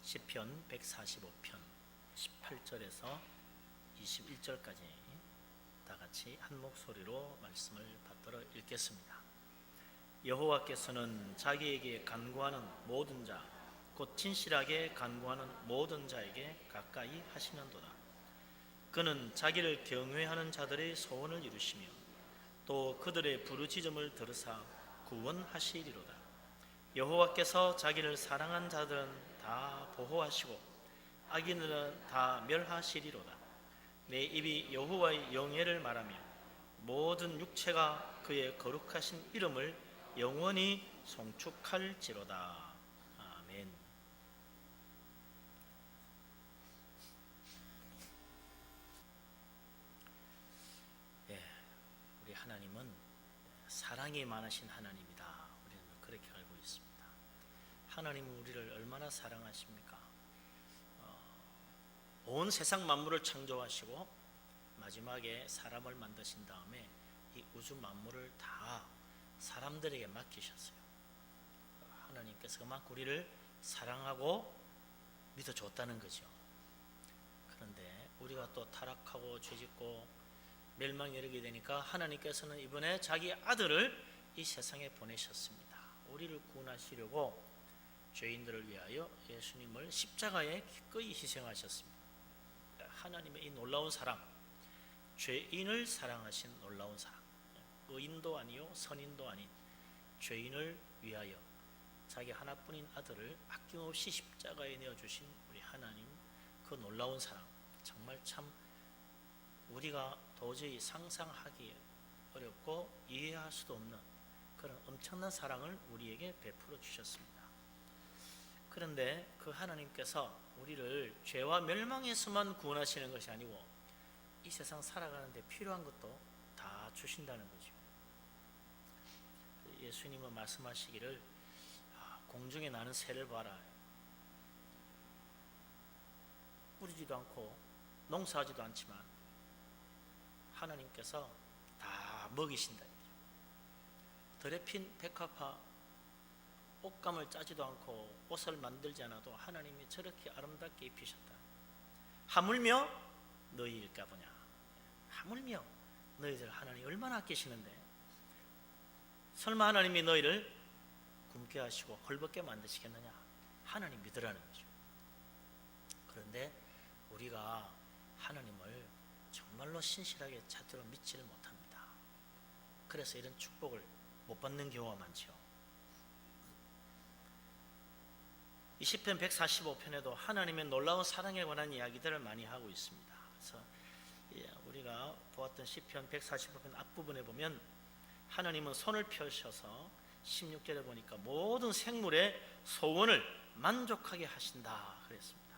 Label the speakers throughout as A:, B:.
A: 시편 145편 18절에서 21절까지 다 같이 한 목소리로 말씀을 받들어 읽겠습니다. 여호와께서는 자기에게 간구하는 모든 자, 곧 진실하게 간구하는 모든 자에게 가까이 하시는도다. 그는 자기를 경외하는 자들의 소원을 이루시며 또 그들의 부르짖음을 들으사 구원하시리로다. 여호와께서 자기를 사랑한 자들은 다 보호하시고 악인들은 다 멸하시리로다. 내 입이 여호와의 영예를 말하며 모든 육체가 그의 거룩하신 이름을 영원히 송축할지로다. 아멘. 우리 하나님은 사랑이 많으신 하나님이다. 우리는 그렇게 알고 있습니다. 하나님은 우리를 얼마나 사랑하십니까? 온 세상 만물을 창조하시고 마지막에 사람을 만드신 다음에 이 우주 만물을 다 사람들에게 맡기셨어요. 하나님께서 그만큼 우리를 사랑하고 믿어줬다는 거죠. 그런데 우리가 또 타락하고 죄짓고 멸망에 이르게 되니까 하나님께서는 이번에 자기 아들을 이 세상에 보내셨습니다. 우리를 구원하시려고 죄인들을 위하여 예수님을 십자가에 기꺼이 희생하셨습니다. 하나님의 이 놀라운 사랑, 죄인을 사랑하신 놀라운 사랑, 의인도 아니요 선인도 아닌 죄인을 위하여 자기 하나뿐인 아들을 아낌없이 십자가에 내어주신 우리 하나님, 그 놀라운 사랑, 정말 참 우리가 도저히 상상하기 어렵고 이해할 수도 없는 그런 엄청난 사랑을 우리에게 베풀어 주셨습니다. 그런데 그 하나님께서 우리를 죄와 멸망에서만 구원하시는 것이 아니고 이 세상 살아가는데 필요한 것도 다 주신다는 거죠. 예수님은 말씀하시기를 공중에 나는 새를 봐라. 뿌리지도 않고 농사하지도 않지만 하나님께서 다 먹이신다. 들에 핀 백합화 옷감을 짜지도 않고 옷을 만들지 않아도 하나님이 저렇게 아름답게 입히셨다. 하물며 너희일까 보냐. 하물며 너희들 하나님 얼마나 아끼시는데 설마 하나님이 너희를 굶게 하시고 헐벗게 만드시겠느냐. 하나님 믿으라는 거죠. 그런데 우리가 하나님을 정말로 신실하게 찾도록 믿지를 못합니다. 그래서 이런 축복을 못 받는 경우가 많죠. 이 시편 145편에도 하나님의 놀라운 사랑에 관한 이야기들을 많이 하고 있습니다. 그래서 우리가 보았던 시편 145편 앞부분에 보면 하나님은 손을 펴셔서 16절에 보니까 모든 생물의 소원을 만족하게 하신다 그랬습니다.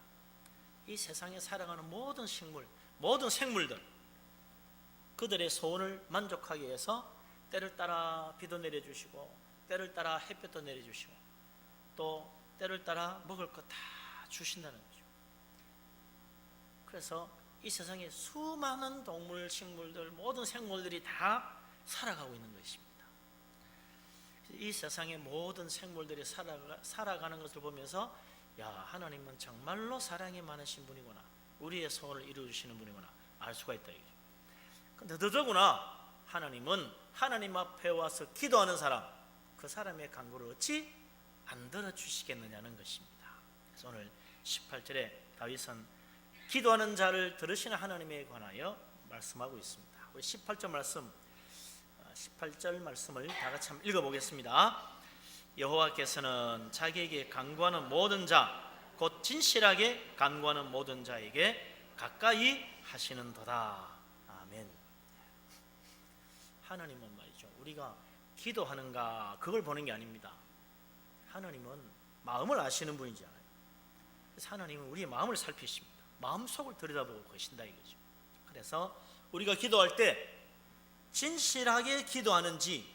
A: 이 세상에 살아가는 모든 식물, 모든 생물들, 그들의 소원을 만족하기 위해서 때를 따라 비도 내려주시고 때를 따라 햇볕도 내려주시고 또 때를 따라 먹을 것 다 주신다는 거죠. 그래서 이 세상에 수많은 동물, 식물들, 모든 생물들이 다 살아가고 있는 것입니다. 이 세상의 모든 생물들이 살아가는 것을 보면서 야, 하나님은 정말로 사랑이 많으신 분이구나, 우리의 소원을 이루어주시는 분이구나 알 수가 있다. 그런데 더더구나 하나님은 하나님 앞에 와서 기도하는 사람, 그 사람의 간구를 어찌 안 들어주시겠느냐는 것입니다. 그래서 오늘 18절에 다윗은 기도하는 자를 들으시는 하나님에 관하여 말씀하고 있습니다. 우리 18절 말씀을 다 같이 한번 읽어보겠습니다. 여호와께서는 자기에게 간구하는 모든 자, 곧 진실하게 간구하는 모든 자에게 가까이 하시는도다. 아멘. 하나님은 말이죠, 우리가 기도하는가 그걸 보는 게 아닙니다. 하나님은 마음을 아시는 분이잖아요. 그래서 하나님은 우리의 마음을 살피십니다. 마음속을 들여다보고 계신다 이거죠. 그래서 우리가 기도할 때 진실하게 기도하는지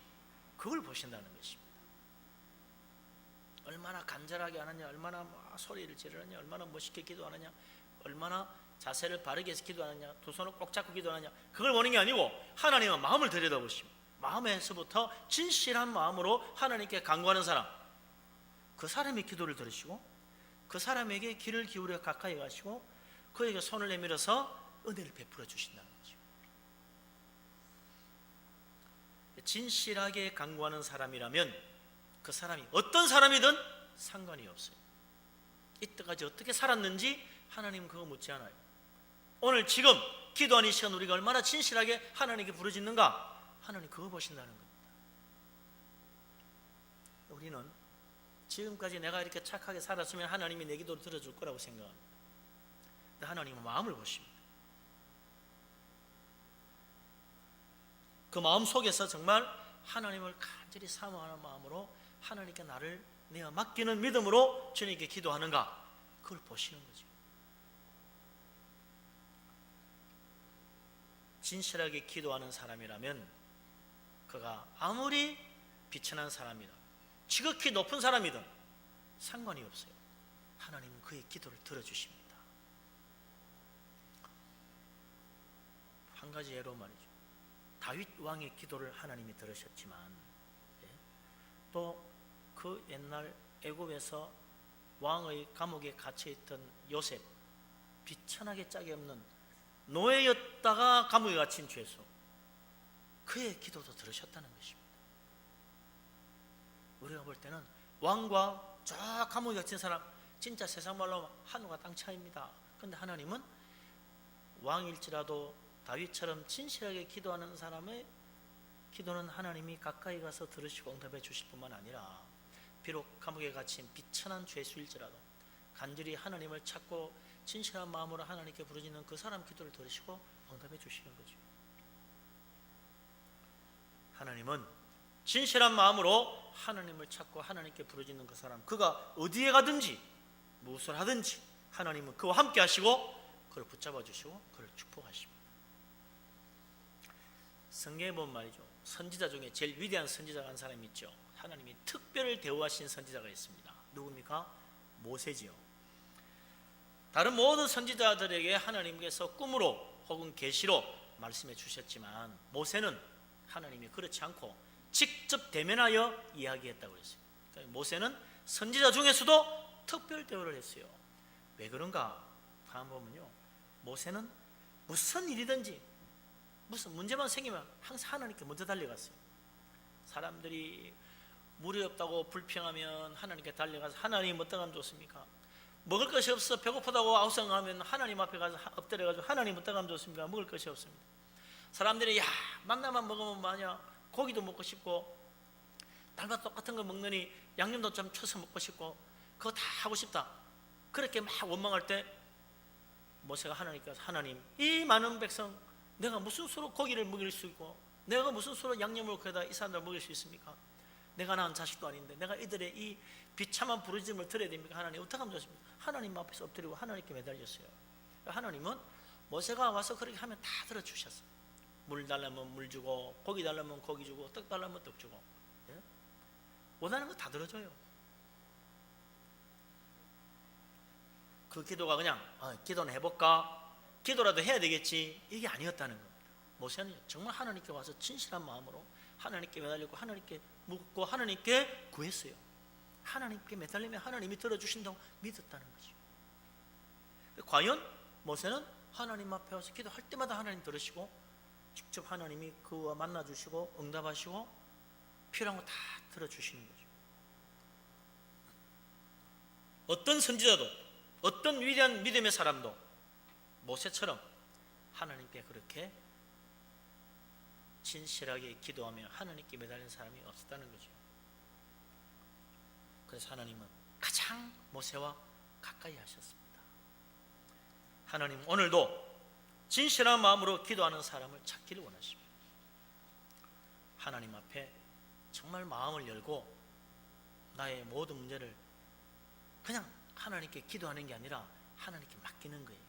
A: 그걸 보신다는 것입니다. 얼마나 간절하게 하느냐, 얼마나 소리를 지르느냐, 얼마나 멋있게 기도하느냐, 얼마나 자세를 바르게 해서 기도하느냐, 두 손을 꼭 잡고 기도하느냐, 그걸 보는 게 아니고 하나님은 마음을 들여다보십니다. 마음에서부터 진실한 마음으로 하나님께 간구하는 사람, 그 사람의 기도를 들으시고 그 사람에게 귀를 기울여 가까이 가시고 그에게 손을 내밀어서 은혜를 베풀어 주신다는 거죠. 진실하게 간구하는 사람이라면 그 사람이 어떤 사람이든 상관이 없어요. 이때까지 어떻게 살았는지 하나님은 그거 묻지 않아요. 오늘 지금 기도하는 시간 우리가 얼마나 진실하게 하나님께 부르짖는가, 하나님 그거 보신다는 겁니다. 우리는 지금까지 내가 이렇게 착하게 살았으면 하나님이 내 기도를 들어줄 거라고 생각합니다. 근데 하나님은 마음을 보십니다. 그 마음 속에서 정말 하나님을 간절히 사모하는 마음으로 하나님께 나를 내어 맡기는 믿음으로 주님께 기도하는가, 그걸 보시는 거죠. 진실하게 기도하는 사람이라면 그가 아무리 비천한 사람이든 지극히 높은 사람이든 상관이 없어요. 하나님은 그의 기도를 들어주십니다. 한 가지 예로 말이죠. 다윗 왕의 기도를 하나님이 들으셨지만 또 그 옛날 애굽에서 왕의 감옥에 갇혀있던 요셉, 비천하게 짝이 없는 노예였다가 감옥에 갇힌 죄수, 그의 기도도 들으셨다는 것입니다. 우리가 볼 때는 왕과 저 감옥에 갇힌 사람 진짜 세상 말로 하늘과 땅 차이입니다. 그런데 하나님은 왕일지라도 다윗처럼 진실하게 기도하는 사람의 기도는 하나님이 가까이 가서 들으시고 응답해 주실 뿐만 아니라 비록 감옥에 갇힌 비천한 죄수일지라도 간절히 하나님을 찾고 진실한 마음으로 하나님께 부르짖는 그 사람 기도를 들으시고 응답해 주시는 거죠. 하나님은 진실한 마음으로 하나님을 찾고 하나님께 부르짖는 그 사람, 그가 어디에 가든지 무엇을 하든지 하나님은 그와 함께 하시고 그를 붙잡아 주시고 그를 축복하십니다. 성경에 보면 말이죠, 선지자 중에 제일 위대한 선지자가 한 사람이 있죠. 하나님이 특별히 대우하신 선지자가 있습니다. 누굽니까? 모세지요. 다른 모든 선지자들에게 하나님께서 꿈으로 혹은 계시로 말씀해 주셨지만 모세는 하나님이 그렇지 않고 직접 대면하여 이야기했다고 했어요. 그러니까 모세는 선지자 중에서도 특별 대우를 했어요. 왜 그런가 한번 보면요, 모세는 무슨 일이든지 무슨 문제만 생기면 항상 하나님께 먼저 달려갔어요. 사람들이 물이 없다고 불평하면 하나님께 달려가서 하나님 어떡하면 좋습니까? 먹을 것이 없어 배고프다고 아우성하면 하나님 앞에 가서 엎드려가지고 하나님 어떡하면 좋습니까? 먹을 것이 없습니다. 사람들이 야 만나만 먹으면 뭐하냐, 고기도 먹고 싶고 달과 똑같은 거 먹느니 양념도 좀 쳐서 먹고 싶고 그거 다 하고 싶다. 그렇게 막 원망할 때 모세가 하나님께서 하나님, 이 많은 백성 내가 무슨 수로 고기를 먹일 수 있고 내가 무슨 수로 양념을 거기다 이 사람들 먹일 수 있습니까? 내가 낳은 자식도 아닌데 내가 이들의 이 비참한 부르짖음을 들어야 됩니까? 하나님 어떻게 하면 좋습니까? 하나님 앞에서 엎드리고 하나님께 매달렸어요. 하나님은 모세가 와서 그렇게 하면 다 들어주셨어요. 물 달라면 물 주고 고기 달라면 고기 주고 떡 달라면 떡 주고, 예? 원하는 거 다 들어줘요. 그 기도가 그냥 기도는 해볼까? 기도라도 해야 되겠지, 이게 아니었다는 겁니다. 모세는 정말 하나님께 와서 진실한 마음으로 하나님께 매달리고 하나님께 묻고 하나님께 구했어요. 하나님께 매달리면 하나님이 들어주신다고 믿었다는 거죠. 과연 모세는 하나님 앞에 와서 기도할 때마다 하나님 들으시고 직접 하나님이 그와 만나주시고 응답하시고 필요한 거 다 들어주시는 거죠. 어떤 선지자도 어떤 위대한 믿음의 사람도 모세처럼 하나님께 그렇게 진실하게 기도하며 하나님께 매달린 사람이 없었다는 거죠. 그래서 하나님은 가장 모세와 가까이 하셨습니다. 하나님 오늘도 진실한 마음으로 기도하는 사람을 찾기를 원하십니다. 하나님 앞에 정말 마음을 열고 나의 모든 문제를 그냥 하나님께 기도하는 게 아니라 하나님께 맡기는 거예요.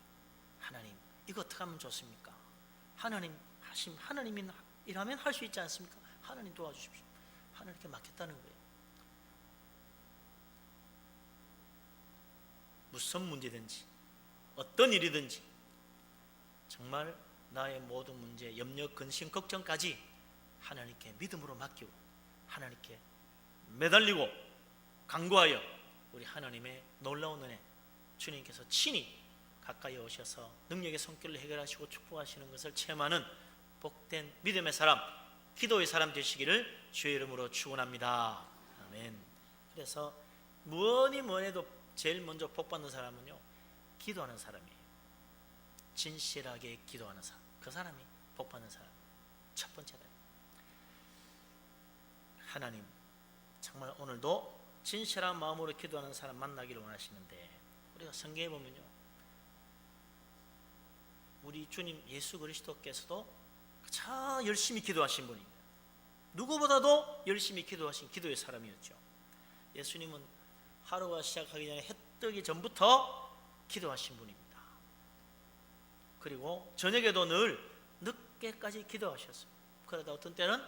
A: 하나님 이거 어떻게 하면 좋습니까? 하나님 하나님이 일하면 할 수 있지 않습니까? 하나님 도와주십시오. 하나님께 맡겼다는 거예요. 무슨 문제든지 어떤 일이든지 정말 나의 모든 문제, 염려, 근심, 걱정까지 하나님께 믿음으로 맡기고 하나님께 매달리고 간구하여 우리 하나님의 놀라운 은혜 주님께서 친히 가까이 오셔서 능력의 손길을 해결하시고 축복하시는 것을 체험하는 복된 믿음의 사람, 기도의 사람 되시기를 주의 이름으로 축원합니다. 아멘. 그래서 뭐니 뭐해도 제일 먼저 복받는 사람은요, 기도하는 사람이에요. 진실하게 기도하는 사람, 그 사람이 복받는 사람. 첫 번째다. 하나님, 정말 오늘도 진실한 마음으로 기도하는 사람 만나기를 원하시는데, 우리가 성경에 보면요, 우리 주님 예수 그리스도께서도 참 열심히 기도하신 분입니다. 누구보다도 열심히 기도하신 기도의 사람이었죠. 예수님은 하루가 시작하기 전에 해 뜨기 전부터 기도하신 분입니다. 그리고 저녁에도 늘 늦게까지 기도하셨어요. 그러다 어떤 때는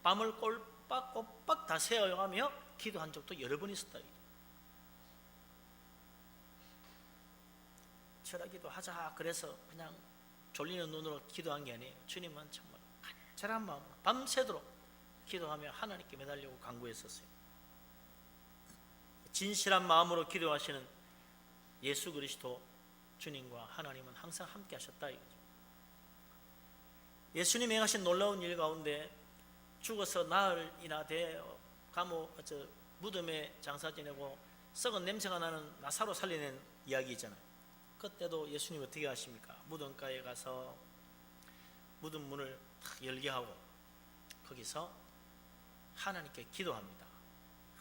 A: 밤을 꼬박꼬박 다 새어가며 기도한 적도 여러 번 있었다. 철학기도 하자 그래서 그냥 졸리는 눈으로 기도한 게 아니에요. 주님은 정말 간절한 마음으로 밤새도록 기도하며 하나님께 매달리고 간구했었어요. 진실한 마음으로 기도하시는 예수 그리스도 주님과 하나님은 항상 함께 하셨다 이거죠. 예수님이 행하신 놀라운 일 가운데 죽어서 나흘이나 돼 감옥 무덤에 장사 지내고 썩은 냄새가 나는 나사로 살려낸 이야기 있잖아요. 그때도 예수님 어떻게 하십니까? 무덤가에 가서 무덤 문을 탁 열게 하고 거기서 하나님께 기도합니다.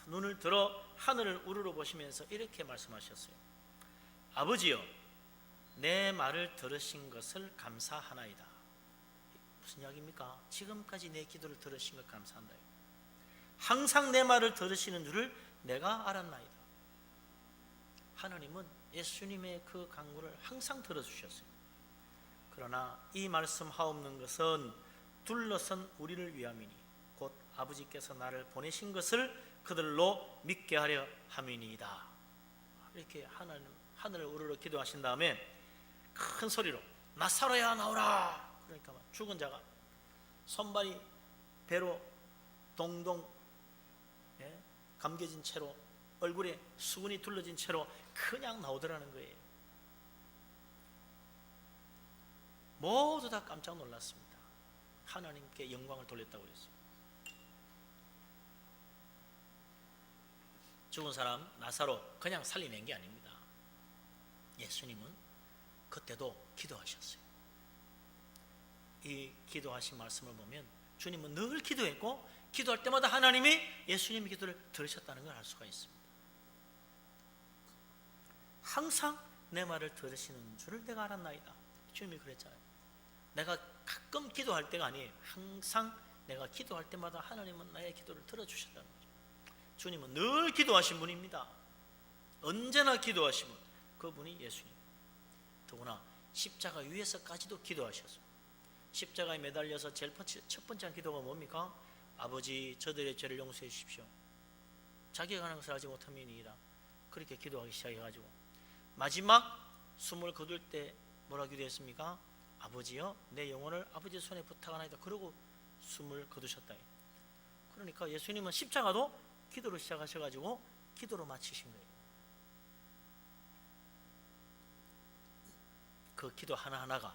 A: 눈을 들어 하늘을 우러러 보시면서 이렇게 말씀하셨어요. 아버지여, 내 말을 들으신 것을 감사하나이다. 무슨 이야기입니까? 지금까지 내 기도를 들으신 것 감사한다. 항상 내 말을 들으시는 줄을 내가 알았나이다. 하나님은 예수님의 그 간구를 항상 들어주셨어요. 그러나 이 말씀 하옵는 것은 둘러선 우리를 위함이니 곧 아버지께서 나를 보내신 것을 그들로 믿게 하려 함이니이다. 이렇게 하늘을 우러러 기도하신 다음에 큰 소리로 나사로야 나오라. 그러니까 죽은 자가 손발이 배로 동동 감겨진 채로 얼굴에 수건이 둘러진 채로 그냥 나오더라는 거예요. 모두 다 깜짝 놀랐습니다. 하나님께 영광을 돌렸다고 그랬어요. 죽은 사람 나사로 그냥 살려낸 게 아닙니다. 예수님은 그때도 기도하셨어요. 이 기도하신 말씀을 보면 주님은 늘 기도했고 기도할 때마다 하나님이 예수님의 기도를 들으셨다는 걸 알 수가 있습니다. 항상 내 말을 들으시는 줄을 내가 알았나이다. 주님이 그랬잖아요. 내가 가끔 기도할 때가 아니에요. 항상 내가 기도할 때마다 하나님은 나의 기도를 들어주셨다는 거죠. 주님은 늘 기도하신 분입니다. 언제나 기도하신 분, 그분이 예수님. 더구나 십자가 위에서까지도 기도하셨어요. 십자가에 매달려서 제일 첫 번째 기도가 뭡니까? 아버지, 저들의 죄를 용서해 주십시오. 자기가 하는 것을 알지 못함이니이다. 그렇게 기도하기 시작해가지고 마지막 숨을 거둘 때 뭐라 기도했습니까? 아버지여, 내 영혼을 아버지의 손에 부탁하나이다. 그러고 숨을 거두셨다. 그러니까 예수님은 십자가도 기도로 시작하셔가지고 기도로 마치신 거예요. 그 기도 하나하나가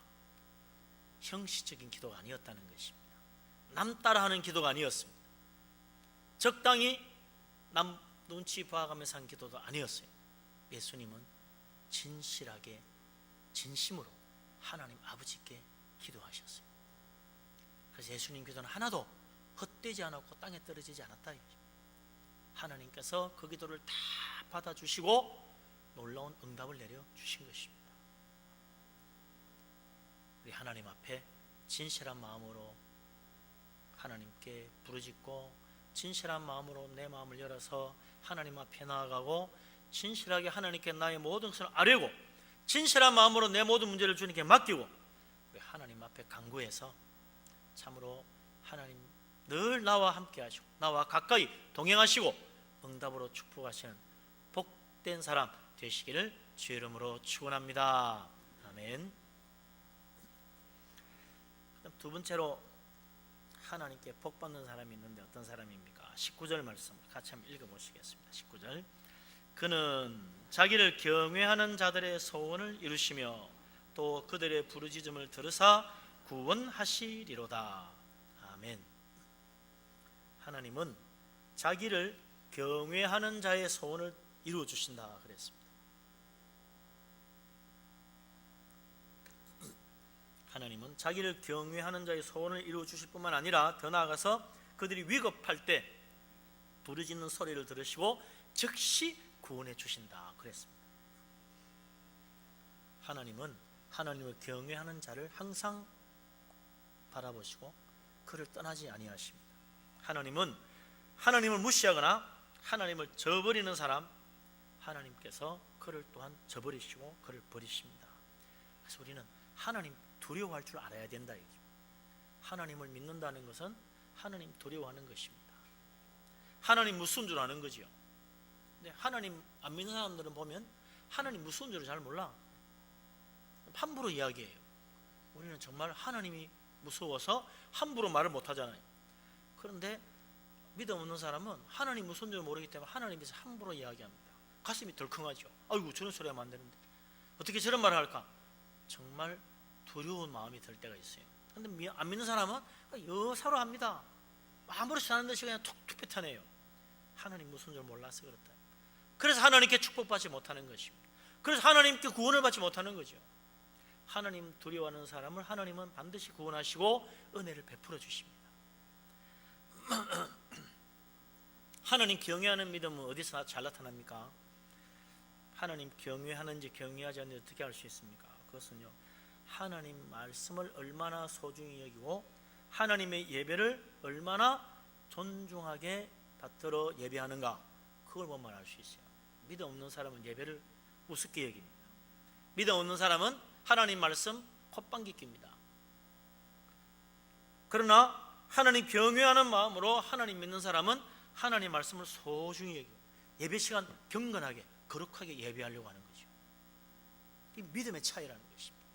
A: 형식적인 기도가 아니었다는 것입니다. 남 따라하는 기도가 아니었습니다. 적당히 남 눈치 봐가면서 한 기도도 아니었어요. 예수님은 진실하게 진심으로 하나님 아버지께 기도하셨어요. 그래서 예수님 기도는 하나도 헛되지 않았고 땅에 떨어지지 않았다. 하나님께서 그 기도를 다 받아주시고 놀라운 응답을 내려주신 것입니다. 우리 하나님 앞에 진실한 마음으로 하나님께 부르짖고 진실한 마음으로 내 마음을 열어서 하나님 앞에 나아가고 진실하게 하나님께 나의 모든 것을 아뢰고 진실한 마음으로 내 모든 문제를 주님께 맡기고 우리 하나님 앞에 간구해서 참으로 하나님 늘 나와 함께 하시고 나와 가까이 동행하시고 응답으로 축복하시는 복된 사람 되시기를 주의 이름으로 축원합니다. 아멘. 두 번째로 하나님께 복받는 사람이 있는데 어떤 사람입니까? 19절 말씀을 같이 한번 읽어보시겠습니다. 19절. 그는 자기를 경외하는 자들의 소원을 이루시며 또 그들의 부르짖음을 들으사 구원하시리로다. 아멘. 하나님은 자기를 경외하는 자의 소원을 이루어 주신다 그랬습니다. 하나님은 자기를 경외하는 자의 소원을 이루어 주실 뿐만 아니라 더 나아가서 그들이 위급할 때 부르짖는 소리를 들으시고 즉시 구원해 주신다 그랬습니다. 하나님은 하나님을 경외하는 자를 항상 바라보시고 그를 떠나지 아니하십니다. 하나님은 하나님을 무시하거나 하나님을 저버리는 사람, 하나님께서 그를 또한 저버리시고 그를 버리십니다. 그래서 우리는 하나님 두려워할 줄 알아야 된다. 하나님을 믿는다는 것은 하나님 두려워하는 것입니다. 하나님 무서운 줄 아는 거지요. 근데 하나님 안 믿는 사람들은 보면 하나님 무서운 줄을 잘 몰라. 함부로 이야기해요. 우리는 정말 하나님이 무서워서 함부로 말을 못 하잖아요. 그런데 믿음 없는 사람은 하나님 무서운 줄 모르기 때문에 하나님께서 함부로 이야기합니다. 가슴이 덜컹하죠. 아이고 저런 소리 하면 안 되는데 어떻게 저런 말을 할까? 정말 두려운 마음이 들 때가 있어요. 그런데 안 믿는 사람은 여사로 합니다. 아무렇지 않은 듯이 그냥 툭툭 뱉어내요. 하나님 무슨 줄 몰라서 그렇다. 그래서 하나님께 축복받지 못하는 것입니다. 그래서 하나님께 구원을 받지 못하는 거죠. 하나님 두려워하는 사람을 하나님은 반드시 구원하시고 은혜를 베풀어 주십니다. 하나님 경외하는 믿음은 어디서 잘 나타납니까? 하나님 경외하는지 경외하지 않는지 어떻게 알 수 있습니까? 그것은요, 하나님 말씀을 얼마나 소중히 여기고 하나님의 예배를 얼마나 존중하게 받들어 예배하는가, 그걸 보면 알 수 있어요. 믿음 없는 사람은 예배를 우습게 여깁니다. 믿음 없는 사람은 하나님 말씀 콧방귀 낍니다. 그러나 하나님 경외하는 마음으로 하나님 믿는 사람은 하나님 말씀을 소중히 여기고 예배 시간 경건하게 거룩하게 예배하려고 하는 거죠. 이 믿음의 차이라는 것입니다.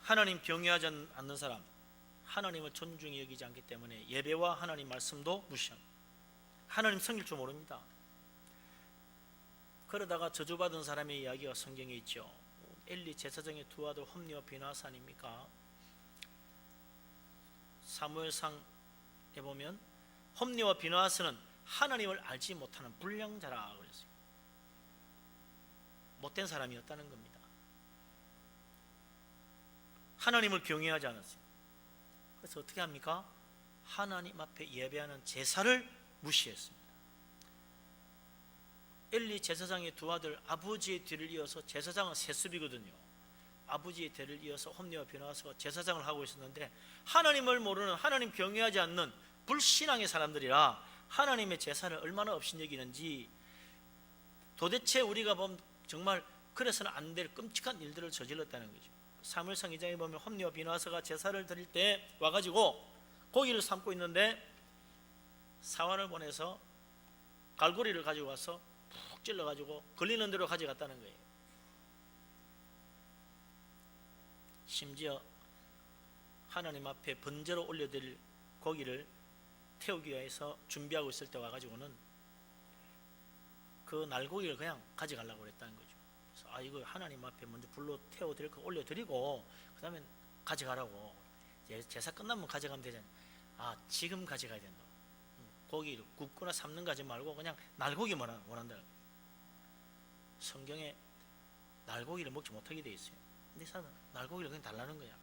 A: 하나님 경외하지 않는 사람, 하나님을 존중히 여기지 않기 때문에 예배와 하나님 말씀도 무시합니다. 하나님 섬길 줄 모릅니다. 그러다가 저주받은 사람의 이야기가 성경에 있죠. 엘리 제사장의 두 아들 홈니와 비나스 아닙니까? 사무엘상에 보면 홈니와 비나스는 하나님을 알지 못하는 불량자라 그랬어요. 못된 사람이었다는 겁니다. 하나님을 경외하지 않았어요. 그래서 어떻게 합니까? 하나님 앞에 예배하는 제사를 무시했습니다. 엘리 제사장의 두 아들, 아버지의 뒤를 이어서, 제사장은 세습이거든요. 아버지의 뒤를 이어서 홈니와 비나스가 제사장을 하고 있었는데 하나님을 모르는, 하나님 경외하지 않는 불신앙의 사람들이라 하나님의 제사를 얼마나 업신여기는지, 도대체 우리가 보면 정말 그래서는 안 될 끔찍한 일들을 저질렀다는 거죠. 사무엘상 2장에 보면 홈니와 비나스가 제사를 드릴 때 와가지고 고기를 삶고 있는데 사환을 보내서 갈고리를 가지고 와서 푹 찔러가지고 걸리는 대로 가져갔다는 거예요. 심지어 하나님 앞에 번제로 올려드릴 고기를 태우기 위해서 준비하고 있을 때 와가지고는 그 날고기를 그냥 가져가려고 그랬다는 거죠. 그래서 이거 하나님 앞에 먼저 불로 태워드릴 거 올려드리고 그 다음에 가져가라고, 제사 끝나면 가져가면 되잖아요. 지금 가져가야 된다. 고기를 굽거나 삶는 거 하지 말고 그냥 날고기만 원한다. 성경에 날고기를 먹지 못하게 돼 있어요. 근데 사람은 날고기를 그냥 달라는 거야.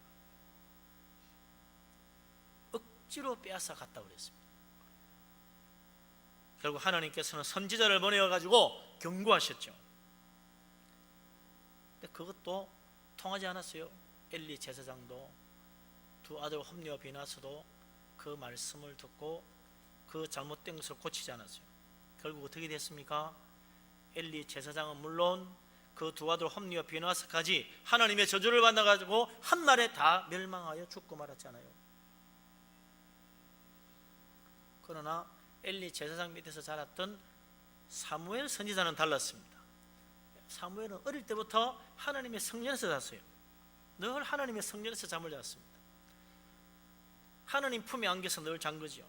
A: 억지로 빼앗아 갔다고 그랬습니다. 결국 하나님께서는 선지자를 보내어가지고 경고하셨죠. 근데 그것도 통하지 않았어요. 엘리 제사장도 두 아들 홈니와 비나스도 그 말씀을 듣고 그 잘못된 것을 고치지 않았어요. 결국 어떻게 됐습니까? 엘리 제사장은 물론 그 두 아들 홈니와 비나스까지 하나님의 저주를 받아가지고 한날에 다 멸망하여 죽고 말았잖아요. 그러나 엘리 제사장 밑에서 자랐던 사무엘 선지자는 달랐습니다. 사무엘은 어릴 때부터 하나님의 성전에서 잤어요. 늘 하나님의 성전에서 잠을 잤습니다. 하나님 품에 안겨서 늘 잔 거죠.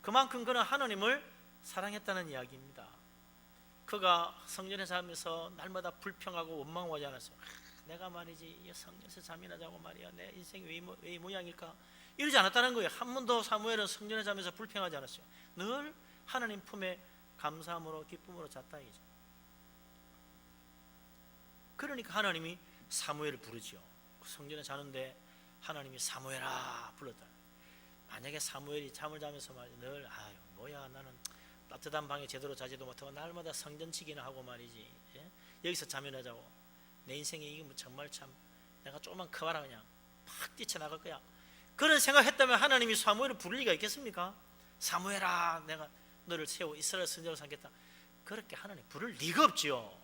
A: 그만큼 그는 하나님을 사랑했다는 이야기입니다. 그가 성전에 자면서 날마다 불평하고 원망하지 않았어요. 내가 말이지 성전에서 잠이나 자고 말이야 내 인생이 왜 이 모양일까 이러지 않았다는 거예요. 한 번도 사무엘은 성전에 자면서 불평하지 않았어요. 늘 하나님 품에 감사함으로 기쁨으로 잤다 이거죠. 그러니까 하나님이 사무엘을 부르지요. 성전에 자는데 하나님이 사무엘아 불렀다. 만약에 사무엘이 잠을 자면서 말이야 늘 아유 뭐야 나는 따뜻한 방에 제대로 자지도 못하고 날마다 성전치기나 하고 말이지 여기서 잠이나 자고 내 인생에 이게 뭐 정말 참 내가 조금만 커봐라 그냥 팍 뛰쳐나갈 거야 그런 생각했다면 하나님이 사무엘을 부를 리가 있겠습니까? 사무엘아 내가 너를 세워 이스라엘 선지자로 삼겠다 그렇게 하나님 부를 리가 없지요.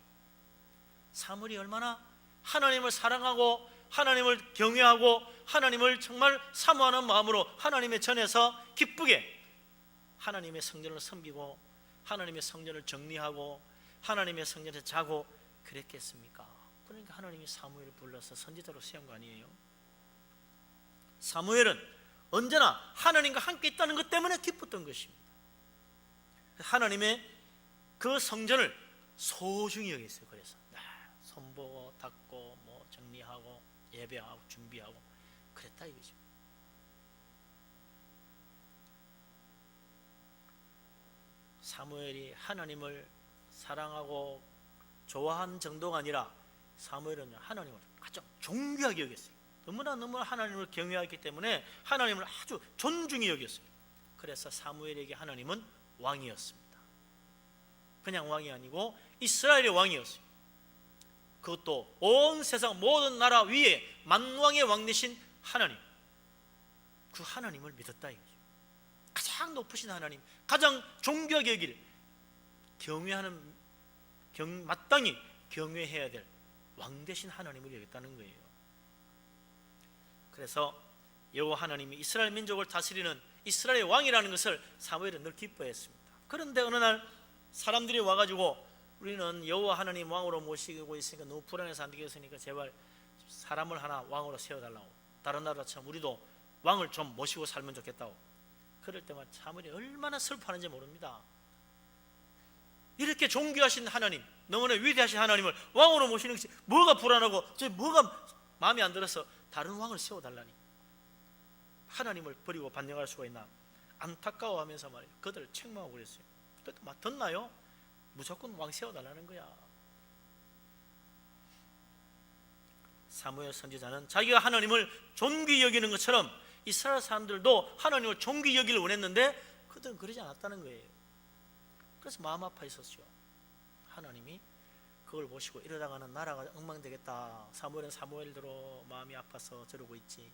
A: 사무엘이 얼마나 하나님을 사랑하고 하나님을 경외하고 하나님을 정말 사모하는 마음으로 하나님의 전에서 기쁘게 하나님의 성전을 섬기고 하나님의 성전을 정리하고 하나님의 성전에 자고 그랬겠습니까? 그러니까 하나님이 사무엘을 불러서 선지자로 세운 거 아니에요? 사무엘은 언제나 하나님과 함께 있다는 것 때문에 기뻤던 것입니다. 하나님의 그 성전을 소중히 여겼어요. 그래서 손보고 닦고 뭐 정리하고 예배하고 준비하고 그랬다 이거죠. 사무엘이 하나님을 사랑하고 좋아한 정도가 아니라 사무엘은 하나님을 가장 존귀하게 여겼어요. 너무나 하나님을 경외하기 때문에 하나님을 아주 존중히 여겼어요. 그래서 사무엘에게 하나님은 왕이었습니다. 그냥 왕이 아니고 이스라엘의 왕이었어요. 그것도 온 세상 모든 나라 위에 만왕의 왕 되신 하나님, 그 하나님을 믿었다 이거죠. 가장 높으신 하나님, 가장 존귀하게 여길 경외하는 마땅히 경외해야 될 왕 되신 하나님을 여겼다는 거예요. 그래서 여호와 하나님이 이스라엘 민족을 다스리는 이스라엘의 왕이라는 것을 사무엘은 늘 기뻐했습니다. 그런데 어느 날 사람들이 와가지고 우리는 여호와 하나님 왕으로 모시고 있으니까 너무 불안해서 안 되겠으니까 제발 사람을 하나 왕으로 세워달라고, 다른 나라처럼 우리도 왕을 좀 모시고 살면 좋겠다고. 그럴 때마다 사무엘이 얼마나 슬퍼하는지 모릅니다. 이렇게 존귀하신 하나님, 너무나 위대하신 하나님을 왕으로 모시는 것이 뭐가 불안하고 뭐가 마음에 안 들어서 다른 왕을 세워달라니, 하나님을 버리고 반역할 수가 있나 안타까워하면서 말이에요. 그들을 책망하고 그랬어요. 그때 막 듣나요? 무조건 왕 세워달라는 거야. 사무엘 선지자는 자기가 하나님을 존귀 여기는 것처럼 이스라엘 사람들도 하나님을 존귀 여기를 원했는데 그들은 그러지 않았다는 거예요. 그래서 마음 아파 있었죠. 하나님이 그걸 보시고 이러다가는 나라가 엉망되겠다. 사무엘은 사무엘대로 마음이 아파서 저러고 있지.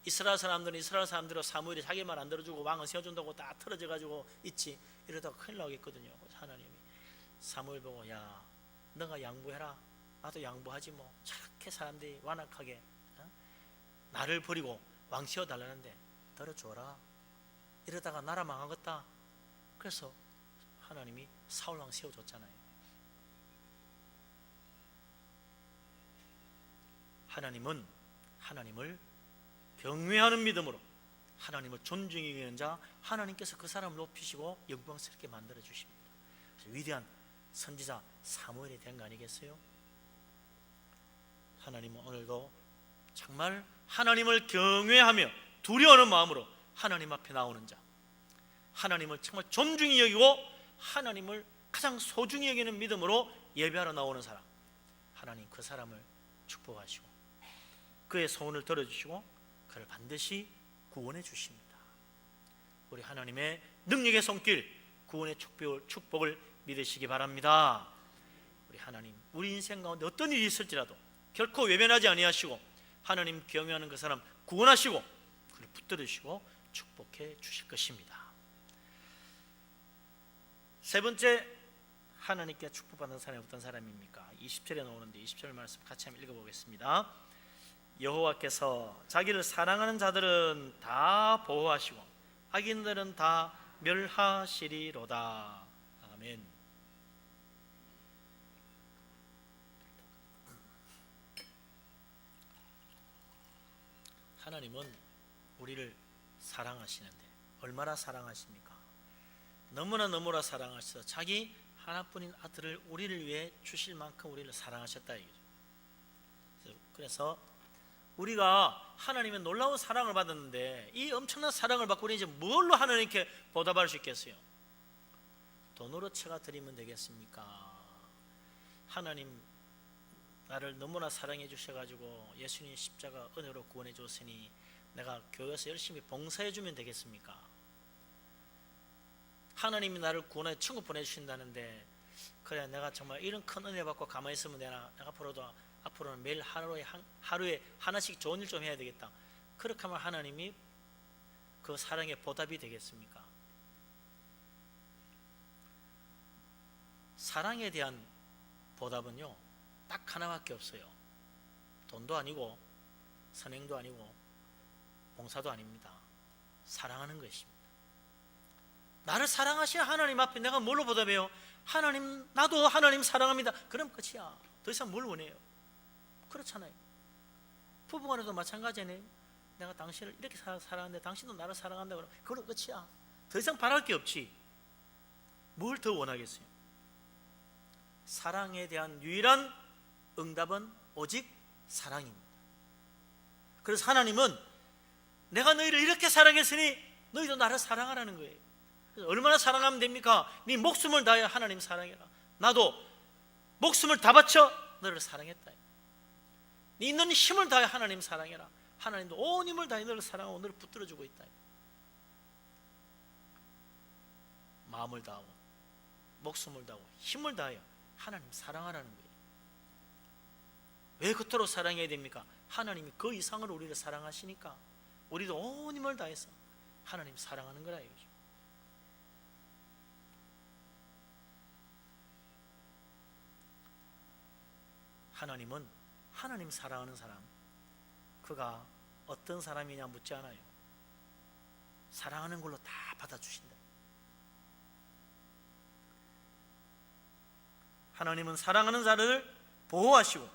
A: 이스라엘 사람들은 이스라엘 사람대로 사무엘이 자기 말 안 들어주고 왕을 세워준다고 다 틀어져가지고 있지. 이러다가 큰일 나겠거든요. 하나님이 사무엘 보고 야 너가 양보해라. 나도 양보하지 뭐. 저렇게 사람들이 완악하게 나를 버리고 왕 세워달라는데 들어줘라. 이러다가 나라 망하겠다. 그래서 하나님이 사울 왕 세워줬잖아요. 하나님은 하나님을 경외하는 믿음으로 하나님을 존중히 여기는 자, 하나님께서 그 사람을 높이시고 영광스럽게 만들어 주십니다. 위대한 선지자 사무엘이 된 거 아니겠어요? 하나님은 오늘도 정말 하나님을 경외하며 두려워하는 마음으로 하나님 앞에 나오는 자, 하나님을 정말 존중히 여기고 하나님을 가장 소중히 여기는 믿음으로 예배하러 나오는 사람, 하나님 그 사람을 축복하시고 그의 소원을 들어주시고 그를 반드시 구원해 주십니다. 우리 하나님의 능력의 손길, 구원의 축복을 믿으시기 바랍니다. 우리 하나님, 우리 인생 가운데 어떤 일이 있을지라도 결코 외면하지 아니하시고 하나님 경외하는 그 사람 구원하시고 그를 붙들으시고 축복해 주실 것입니다. 세 번째, 하나님께 축복받는 사람이 어떤 사람입니까? 20절에 나오는데 20절 말씀 같이 한번 읽어보겠습니다. 여호와께서 자기를 사랑하는 자들은 다 보호하시고 악인들은 다 멸하시리로다. 아멘. 하나님은 우리를 사랑하시는데 얼마나 사랑하십니까? 너무나 사랑하셔서 자기 하나뿐인 아들을 우리를 위해 주실 만큼 우리를 사랑하셨다 이거죠. 그래서 우리가 하나님의 놀라운 사랑을 받았는데 이 엄청난 사랑을 받고 우리 이제 뭘로 하나님께 보답할 수 있겠어요? 돈으로 채가 드리면 되겠습니까? 하나님 나를 너무나 사랑해 주셔가지고 예수님 십자가 은혜로 구원해 줬으니 내가 교회에서 열심히 봉사해 주면 되겠습니까? 하나님이 나를 구원해 천국 보내주신다는데 그래 내가 정말 이런 큰 은혜 받고 가만히 있으면 되나? 내가 앞으로는 매일 하루에 하나씩 좋은 일 좀 해야 되겠다. 그렇게 하면 하나님이 그 사랑의 보답이 되겠습니까? 사랑에 대한 보답은요 딱 하나밖에 없어요. 돈도 아니고 선행도 아니고 봉사도 아닙니다. 사랑하는 것입니다. 나를 사랑하시는 하나님 앞에 내가 뭘로 보답해요? 하나님, 나도 하나님 사랑합니다. 그럼 끝이야. 더 이상 뭘 원해요? 그렇잖아요. 부부간에도 마찬가지네요. 내가 당신을 이렇게 사랑하는데 당신도 나를 사랑한다 그러면 그럼 끝이야. 더 이상 바랄 게 없지. 뭘 더 원하겠어요? 사랑에 대한 유일한 응답은 오직 사랑입니다. 그래서 하나님은 내가 너희를 이렇게 사랑했으니 너희도 나를 사랑하라는 거예요. 그래서 얼마나 사랑하면 됩니까? 네 목숨을 다해 하나님 사랑해라. 나도 목숨을 다 바쳐 너를 사랑했다. 네 있는 힘을 다해 하나님 사랑해라. 하나님도 온 힘을 다해 너를 사랑하고 너를 붙들어주고 있다. 마음을 다하고 목숨을 다하고 힘을 다하여 하나님 사랑하라는 거예요. 왜 그토록 사랑해야 됩니까? 하나님이 그 이상으로 우리를 사랑하시니까 우리도 온 힘을 다해서 하나님 사랑하는 거라 이거죠. 하나님은 하나님 사랑하는 사람, 그가 어떤 사람이냐 묻지 않아요. 사랑하는 걸로 다 받아주신다. 하나님은 사랑하는 자를 보호하시고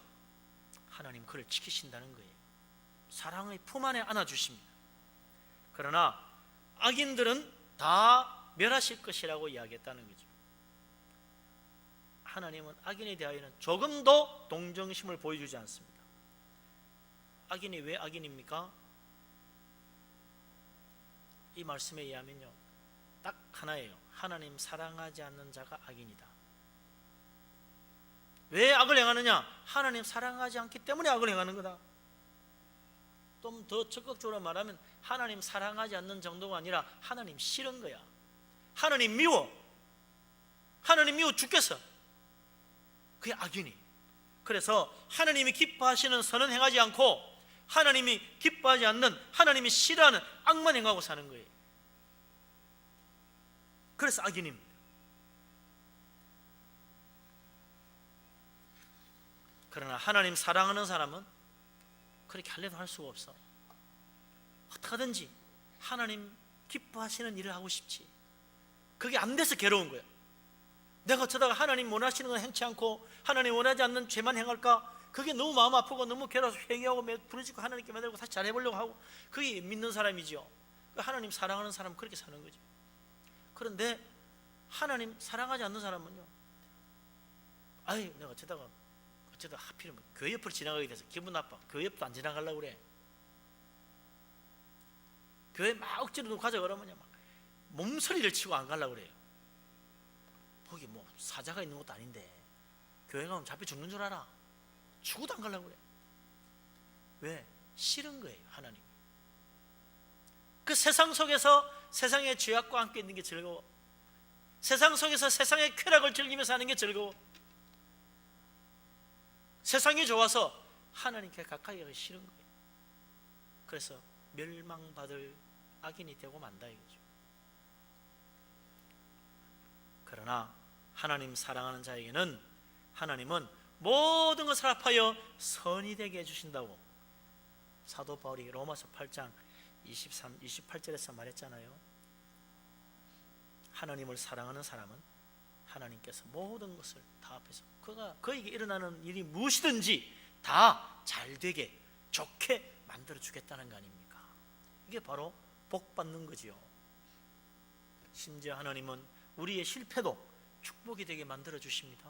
A: 하나님 그를 지키신다는 거예요. 사랑의 품 안에 안아주십니다. 그러나 악인들은 다 멸하실 것이라고 이야기했다는 거죠. 하나님은 악인에 대하여는 조금도 동정심을 보여주지 않습니다. 악인이 왜 악인입니까? 이 말씀에 의하면요 딱 하나예요. 하나님 사랑하지 않는 자가 악인이다. 왜 악을 행하느냐? 하나님 사랑하지 않기 때문에 악을 행하는 거다. 좀 더 적극적으로 말하면 하나님 사랑하지 않는 정도가 아니라 하나님 싫은 거야. 하나님 미워. 하나님 미워 죽겠어. 그게 악인이. 그래서 하나님이 기뻐하시는 선은 행하지 않고 하나님이 기뻐하지 않는, 하나님이 싫어하는 악만 행하고 사는 거예요. 그래서 악인입니다. 그러나 하나님 사랑하는 사람은 그렇게 하려도 할 수가 없어. 어떻게 하든지 하나님 기뻐하시는 일을 하고 싶지. 그게 안 돼서 괴로운 거야. 내가 어쩌다가 하나님 원하시는 건 행치 않고 하나님 원하지 않는 죄만 행할까? 그게 너무 마음 아프고 너무 괴로워서 회개하고 부르짖고 하나님께 매달리고 다시 잘해보려고 하고, 그게 믿는 사람이죠. 하나님 사랑하는 사람은 그렇게 사는 거죠. 그런데 하나님 사랑하지 않는 사람은요, 아이 내가 어쩌다 하필이면 교회 옆을 지나가게 돼서 기분 나빠. 교회 옆도 안 지나가려고 그래. 교회 막 억지로 누구 가자 그러면 막 몸소리를 치고 안 가려고 그래요. 거기 뭐 사자가 있는 것도 아닌데 교회 가면 잡혀 죽는 줄 알아. 죽어도 안 가려고 그래. 왜? 싫은 거예요. 하나님. 그 세상 속에서 세상의 죄악과 함께 있는 게 즐거워. 세상 속에서 세상의 쾌락을 즐기면서 하는 게 즐거워. 세상이 좋아서 하나님께 가까이 가기 싫은 거예요. 그래서 멸망받을 악인이 되고 만다 이거죠. 그러나 하나님 사랑하는 자에게는 하나님은 모든 것을 합하여 선이 되게 해주신다고 사도 바울이 로마서 8장 23, 28절에서 말했잖아요. 하나님을 사랑하는 사람은 하나님께서 모든 것을 다 합해서 그에게 일어나는 일이 무엇이든지 다 잘되게 좋게 만들어 주겠다는 거 아닙니까? 이게 바로 복 받는 거지요. 심지어 하나님은 우리의 실패도 축복이 되게 만들어 주십니다.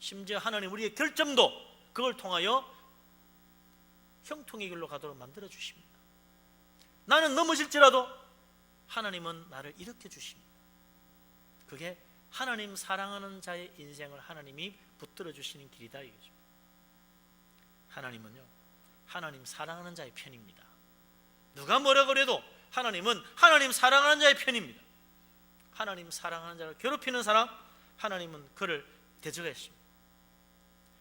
A: 심지어 하나님 우리의 결점도 그걸 통하여 형통의 길로 가도록 만들어 주십니다. 나는 넘어질지라도 하나님은 나를 일으켜 주십니다. 그게 하나님 사랑하는 자의 인생을 하나님이 붙들어 주시는 길이다 이거죠. 하나님은요, 하나님 사랑하는 자의 편입니다. 누가 뭐라 그래도 하나님은 하나님 사랑하는 자의 편입니다. 하나님 사랑하는 자를 괴롭히는 사람, 하나님은 그를 대적하십니다.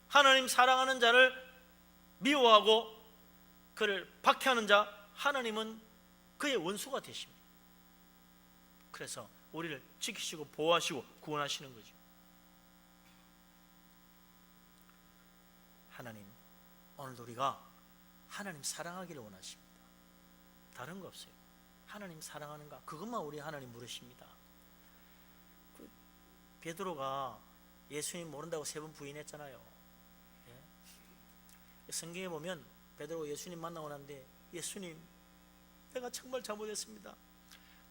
A: 하나님 사랑하는 자를 미워하고 그를 박해하는 자, 하나님은 그의 원수가 되십니다. 그래서 우리를 지키시고 보호하시고 구원하시는 거죠. 하나님, 오늘도 우리가 하나님 사랑하기를 원하십니다. 다른 거 없어요. 하나님 사랑하는가? 그것만 우리 하나님 물으십니다. 베드로가 예수님 모른다고 3번 부인했잖아요. 예? 성경에 보면 베드로가 예수님 만나고 난데, 예수님, 내가 정말 잘못했습니다.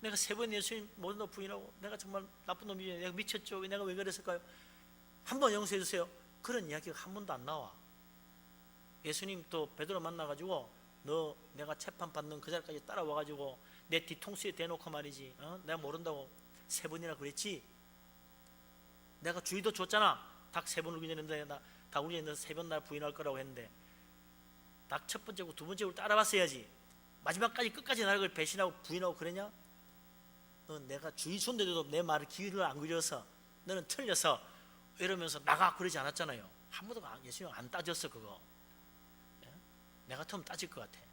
A: 내가 3번 예수님 모른다고 부인하고 내가 정말 나쁜 놈이에요. 내가 미쳤죠. 내가 왜 그랬을까요? 한번 용서해 주세요. 그런 이야기가 한 번도 안 나와. 예수님 또 베드로 만나가지고 너 내가 재판 받는 그 자리까지 따라와가지고 내 뒤통수에 대놓고 말이지, 내가 모른다고 3번이나 그랬지. 내가 주의도 줬잖아. 닭 3번 울기 전에 닭 울기 전에 3번 날 부인할 거라고 했는데 닭 첫 번째고 두 번째고 따라왔어야지. 마지막까지 끝까지 나를 배신하고 부인하고 그러냐? 너 내가 주의 줬는데도 내 말을 귀를 안 그려서 너는 틀려서 이러면서 나가 그러지 않았잖아요. 한 번도 예수님 안 따졌어 그거. 예? 내가 같으면 따질 것 같아.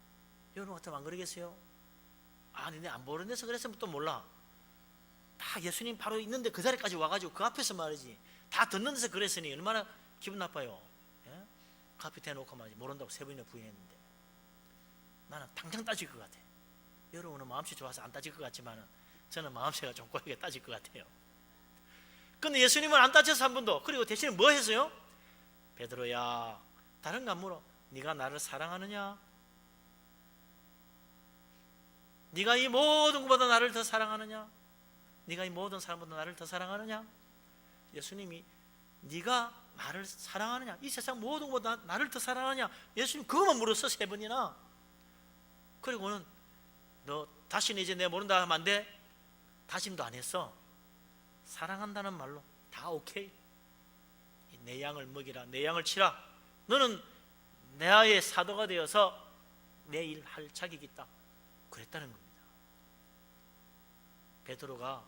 A: 여러분 같으면 안 그러겠어요? 아니 내 안 모르는 데서 그랬으면 또 몰라. 다 예수님 바로 있는데 그 자리까지 와가지고 그 앞에서 말이지. 다 듣는 데서 그랬으니 얼마나 기분 나빠요. 예? 그 앞에 대놓고 말이지. 모른다고 3번이나 부인했는데 나는 당장 따질 것 같아. 여러분은 마음씨 좋아서 안 따질 것 같지만은 저는 마음씨가 좀 꼬이게 따질 것 같아요. 근데 예수님은 안 따져서 한 번도. 그리고 대신에 뭐 했어요? 베드로야, 다른 거 안 물어. 네가 나를 사랑하느냐? 네가 이 모든 것보다 나를 더 사랑하느냐? 네가 이 모든 사람보다 나를 더 사랑하느냐? 예수님이 네가 나를 사랑하느냐? 이 세상 모든 것보다 나를 더 사랑하느냐? 예수님 그것만 물었어 3번이나. 그리고는 너 다시는 이제 내가 모른다 하면 안 돼? 다짐도 안 했어. 사랑한다는 말로 다 오케이. 내 양을 먹이라, 내 양을 치라. 너는 내의 사도가 되어서 내 일 할 자격이 있다. 그랬다는 겁니다. 베드로가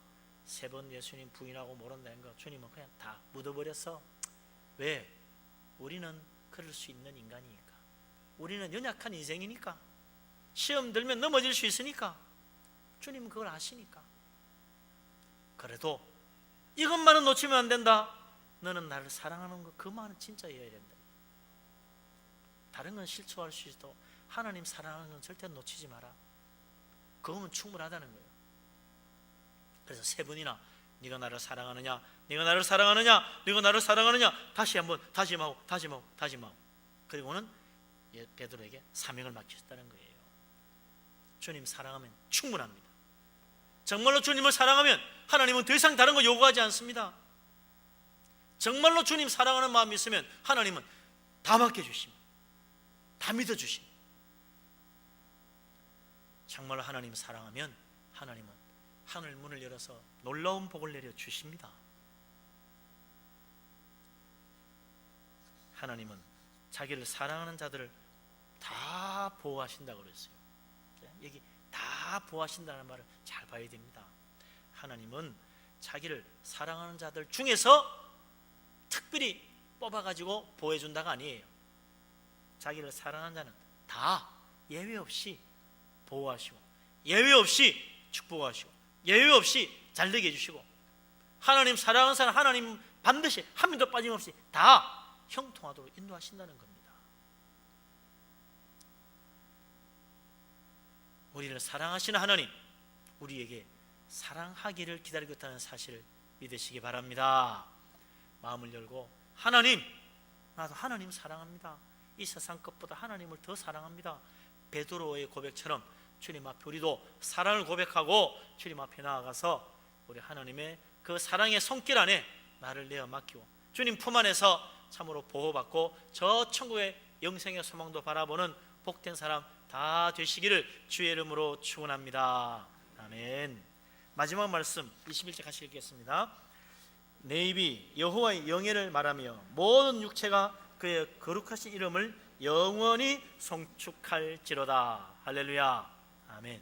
A: 3번 예수님 부인하고 모른다는 거 주님은 그냥 다 묻어버렸어. 왜? 우리는 그럴 수 있는 인간이니까. 우리는 연약한 인생이니까. 시험 들면 넘어질 수 있으니까. 주님은 그걸 아시니까. 그래도 이것만은 놓치면 안 된다. 너는 나를 사랑하는 거 그만은 진짜 해야 된다. 다른 건 실수할 수 있어도 하나님 사랑하는 건 절대 놓치지 마라. 그거면 충분하다는 거예요. 그래서 3번이나 네가 나를 사랑하느냐, 네가 나를 사랑하느냐, 네가 나를 사랑하느냐 다시 한번 다짐하고 그리고는 베드로에게 사명을 맡기셨다는 거예요. 주님 사랑하면 충분합니다. 정말로 주님을 사랑하면 하나님은 더 이상 다른 거 요구하지 않습니다. 정말로 주님 사랑하는 마음이 있으면 하나님은 다 맡겨주십니다. 다 믿어주십니다. 정말로 하나님을 사랑하면 하나님은 하늘 문을 열어서 놀라운 복을 내려주십니다. 하나님은 자기를 사랑하는 자들을 다 보호하신다고 그랬어요. 여기 다 보호하신다는 말을 잘 봐야 됩니다. 하나님은 자기를 사랑하는 자들 중에서 특별히 뽑아가지고 보호해준다가 아니에요. 자기를 사랑하는 자는 다 예외 없이 보호하시고 예외 없이 축복하시고 예외 없이 잘되게 해주시고 하나님 사랑하는 사람 하나님 반드시 한 명도 빠짐없이 다 형통하도록 인도하신다는 겁니다. 우리를 사랑하시는 하나님, 우리에게 사랑하기를 기다리고 있다는 사실을 믿으시기 바랍니다. 마음을 열고 하나님, 나도 하나님 사랑합니다. 이 세상 것보다 하나님을 더 사랑합니다. 베드로의 고백처럼 주님 앞에 우리도 사랑을 고백하고 주님 앞에 나아가서 우리 하나님의 그 사랑의 손길 안에 나를 내어 맡기고 주님 품 안에서 참으로 보호받고 저 천국의 영생의 소망도 바라보는 복된 사람 다 되시기를 주의 이름으로 축원합니다. 아멘. 마지막 말씀 21절 같이 읽겠습니다. 내 입이 여호와의 영예를 말하며 모든 육체가 그의 거룩하신 이름을 영원히 송축할지로다. 할렐루야. 아멘.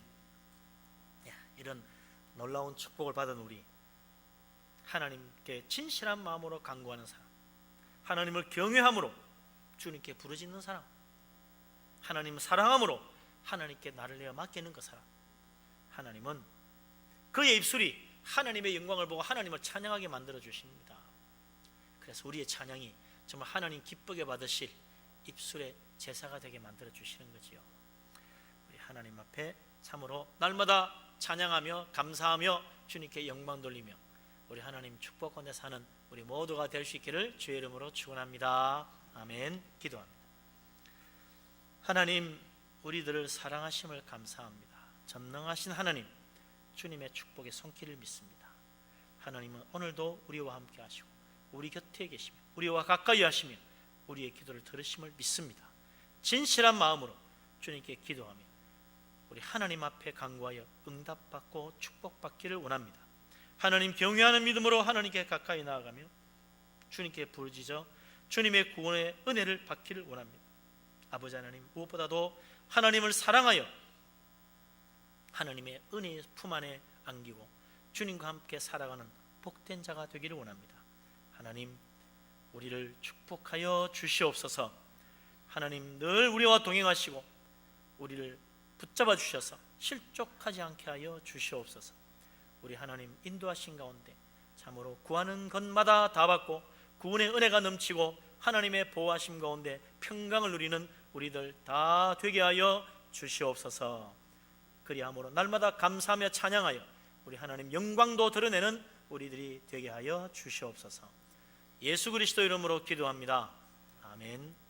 A: 이런 놀라운 축복을 받은 우리, 하나님께 진실한 마음으로 간구하는 사람, 하나님을 경외함으로 주님께 부르짖는 사람, 하나님을 사랑함으로 하나님께 나를 내어 맡기는 그 사람, 하나님은 그의 입술이 하나님의 영광을 보고 하나님을 찬양하게 만들어 주십니다. 그래서 우리의 찬양이 정말 하나님 기쁘게 받으실 입술의 제사가 되게 만들어 주시는 거지요. 우리 하나님 앞에 참으로 날마다 찬양하며 감사하며 주님께 영광 돌리며 우리 하나님 축복 가운데 사는 우리 모두가 될 수 있기를 주의 이름으로 축원합니다. 아멘. 기도합니다. 하나님, 우리들을 사랑하심을 감사합니다. 전능하신 하나님, 주님의 축복의 손길을 믿습니다. 하나님은 오늘도 우리와 함께 하시고 우리 곁에 계시며 우리와 가까이 하시며 우리의 기도를 들으심을 믿습니다. 진실한 마음으로 주님께 기도하며 우리 하나님 앞에 간구하여 응답받고 축복받기를 원합니다. 하나님 경외하는 믿음으로 하나님께 가까이 나아가며 주님께 부르짖어 주님의 구원의 은혜를 받기를 원합니다. 아버지 하나님, 무엇보다도 하나님을 사랑하여 하나님의 은혜의 품 안에 안기고 주님과 함께 살아가는 복된 자가 되기를 원합니다. 하나님, 우리를 축복하여 주시옵소서. 하나님, 늘 우리와 동행하시고 우리를 붙잡아 주셔서 실족하지 않게 하여 주시옵소서. 우리 하나님 인도하신 가운데 참으로 구하는 것마다 다 받고 구원의 은혜가 넘치고 하나님의 보호하심 가운데 평강을 누리는 우리들 다 되게 하여 주시옵소서. 그리함으로 날마다 감사하며 찬양하여 우리 하나님 영광도 드러내는 우리들이 되게 하여 주시옵소서. 예수 그리스도 이름으로 기도합니다. 아멘.